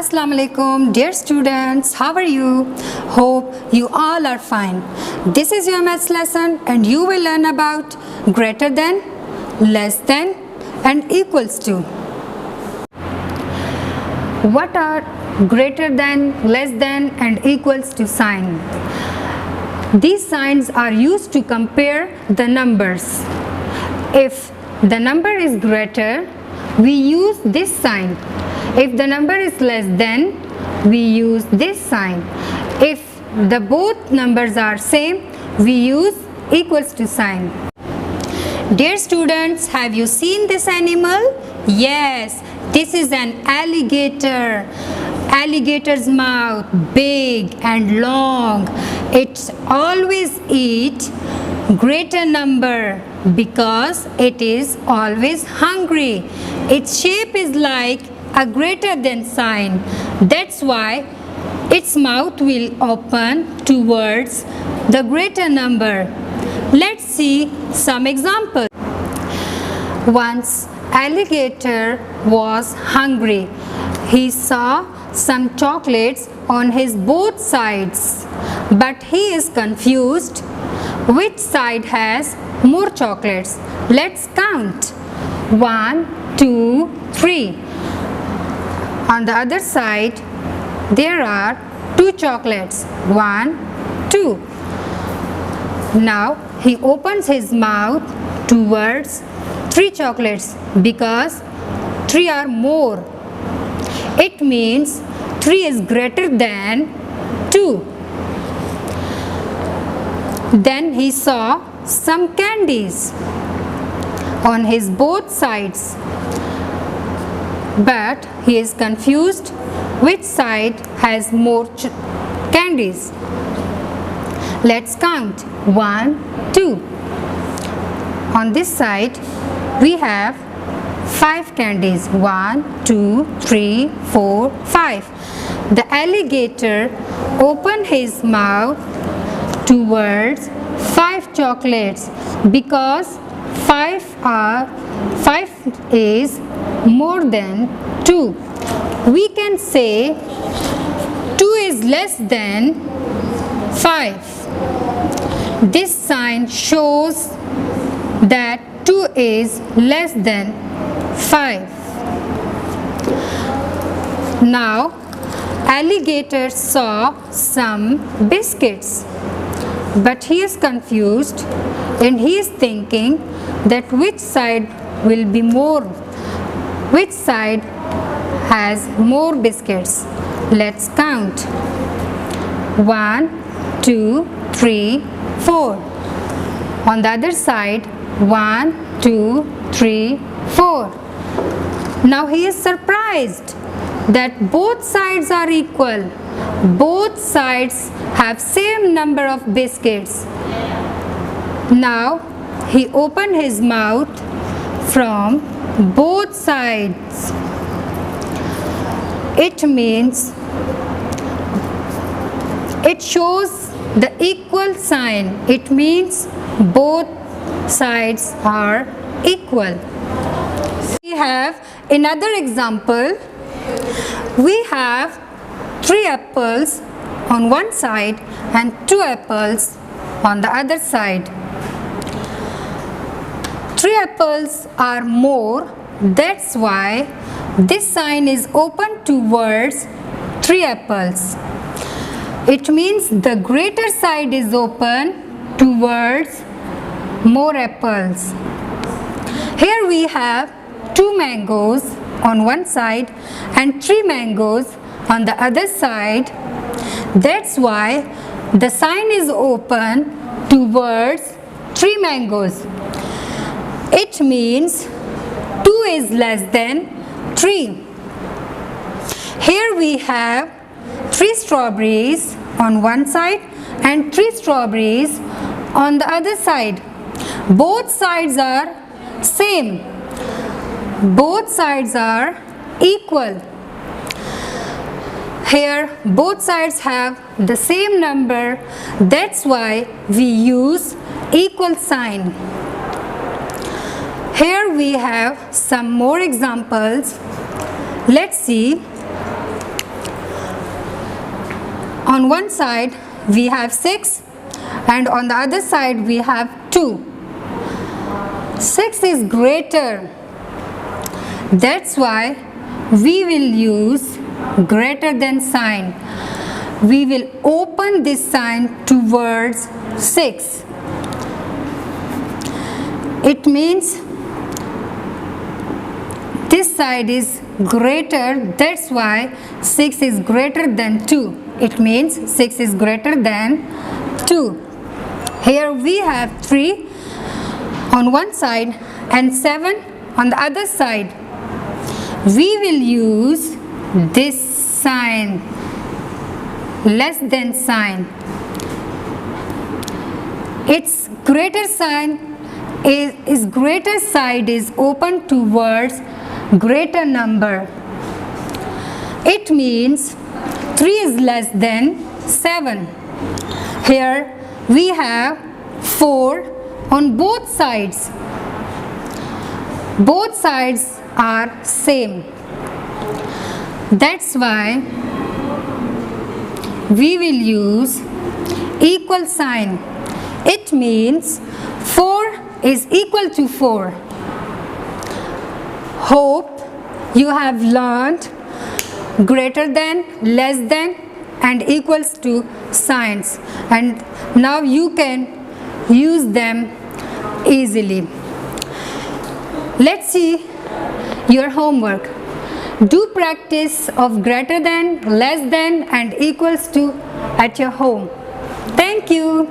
Assalamu alaikum, dear students, how are you? Hope you all are fine. This is your maths lesson and you will learn about greater than, less than and equals to. What are greater than, less than and equals to sign? These signs are used to compare the numbers. If the number is greater, we use this sign. If the number is less than, we use this sign. If the both numbers are same, we use equals to sign. Dear students, have you seen this animal? Yes, this is an alligator. Alligator's mouth big and long. It always eat greater number because it is always hungry. Its shape is like a greater than sign. That's why its mouth will open towards the greater number. Let's see some examples. Once alligator was hungry. He saw some chocolates on his both sides, but he is confused which side has more chocolates. Let's count. 1, 2, 3. On the other side, there are 2 chocolates. 1, 2. Now he opens his mouth towards 3 chocolates because 3 are more. It means 3 is greater than 2. Then he saw some candies on his both sides, but he is confused which side has more candies. Let's count. 1, 2. On this side we have 5 candies. 1, 2, 3, 4, 5. The alligator opened his mouth towards 5 chocolates because 5 is more than 2. We can say 2 is less than 5. This sign shows that 2 is less than 5. Now alligator saw some biscuits, but he is confused and he is thinking that which side will be more, which side has more biscuits. Let's count. 1, 2, 3, 4. On the other side, 1, 2, 3, 4. Now he is surprised that both sides are equal. Both sides have same number of biscuits. Now he opened his mouth from both sides. It means it shows the equal sign. It means both sides are equal. We have another example. We have 3 apples on one side and 2 apples on the other side. 3 apples are more. That's why this sign is open towards 3 apples. It means the greater side is open towards more apples. Here we have 2 mangoes on one side and 3 mangoes on the other side. That's why the sign is open towards 3 mangoes. It means 2 is less than 3. Here we have 3 strawberries on one side and 3 strawberries on the other side. Both sides are same. Both sides are equal. Here both sides have the same number. That's why we use equal sign. Here we have some more examples. Let's see. On one side we have 6 and on the other side we have 2. 6 is greater. That's why we will use greater than sign. We will open this sign towards 6. It means this side is greater, that's why 6 is greater than 2. It means 6 is greater than 2. Here we have 3 on one side and 7 on the other side. We will use this sign, less than sign. Its greater sign is greater side is open towards greater number. It means 3 is less than 7. Here we have 4 on both sides. Both sides are same. That's why we will use equal sign. It means 4 is equal to 4. Hope you have learned greater than, less than and equals to signs, and now you can use them easily. Let's see your homework. Do practice of greater than, less than and equals to at your home. Thank you.